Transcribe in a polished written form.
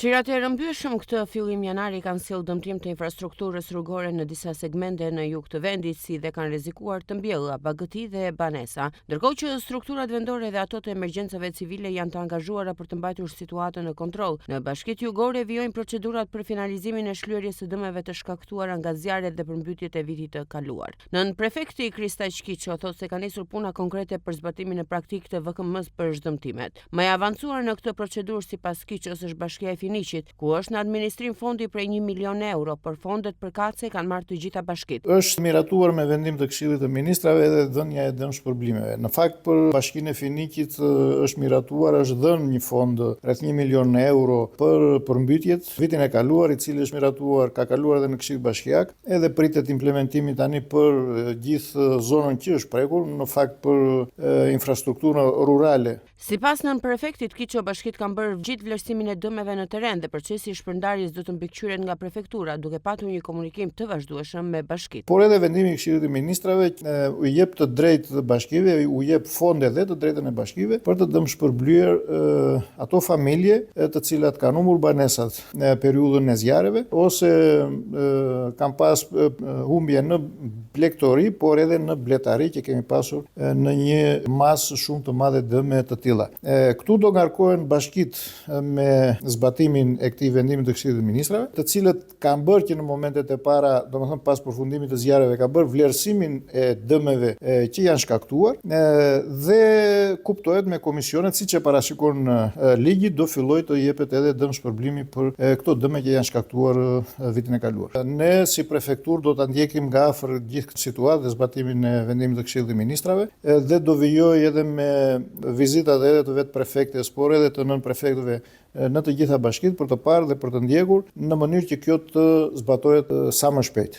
Fshirat e rrëmbyeshëm këtë fillim janari kanë sjellë dëmtim të infrastrukturës rrugore në disa segmente në jug të vendit, si dhe kanë rrezikuar të mbjella, bagëti dhe banesa, ndërkohë që strukturat vendore dhe ato të emergjencave civile janë të angazhuara për të mbajtur situatën në kontroll. Në bashkitë jugore vijojnë procedurat për finalizimin e shlyerjes së dëmeve të shkaktuara nga zjarret dhe përmbytjet e vitit të kaluar. Nën prefekti Kristaq Qiço thotë se ka nisur puna konkrete për zbatimin e praktik të VKM-s për zhdëmtimet. Më e avancuar në këtë procedurë sipas Qiços është Bashkia Finiqit, ku është në administrim fondi prej 1 milion euro, për fondet përkatëse kanë marrë të gjitha bashkitë. Është miratuar me vendim të Këshillit të Ministrave edhe dhënia e dëmshpërblimeve. Në fakt për Bashkinë e Finiqit është miratuar, është dhënë një fond rreth 1 milion euro për përmbytjet vitin e kaluar, i cili është miratuar, ka kaluar edhe në Këshill Bashkiak, edhe pritet implementimi tani për gjithë zonën që është prekur, në fakt për infrastrukturën rurale. Sipas nën prefektit Qiço, bashkitë kanë bërë gjithë vlerësimin e dëmeve në teren dhe procesi i shpërndarjes do të mbikëqyret nga prefektura, duke patur një komunikim të vazhdueshëm me bashkitë. Por edhe vendimi i Këshillit të Ministrave u jep të drejtë të bashkive, u jep fonde dhe të drejtën e bashkive për të dëmshpërblyer ato familje të cilat kanë humbur banesat në periudhën e zjarreve ose kanë pas humbje në blegtori, por edhe në bletari që kemi pasur në një masë shumë të madhe dëme të tilla. Këtu do ngarkohen bashkitë me zbatimin e këtij vendimi të Këshillit të Ministrave, të cilët kanë bërë që në momentet e para, domethënë pas përfundimit të zjarreve, ka bërë vlerësimin e dëmeve që janë shkaktuar dhe kuptohet me komisionet siç e parashikon ligji, do filloj të jepet edhe dëmshpërblimi për këto dëme që janë shkaktuar vitin e kaluar. Ne si prefekturë do ta ndjekim nga afër gjithë situatën dhe zbatimin e vendimit të Këshillit të Ministrave dhe do vijoj edhe me vizitat edhe të vetë prefektes, por edhe të nën prefektëve në të gjitha bashkitë për të parë dhe për të ndjekur në mënyrë që kjo të zbatohet sa më shpejt.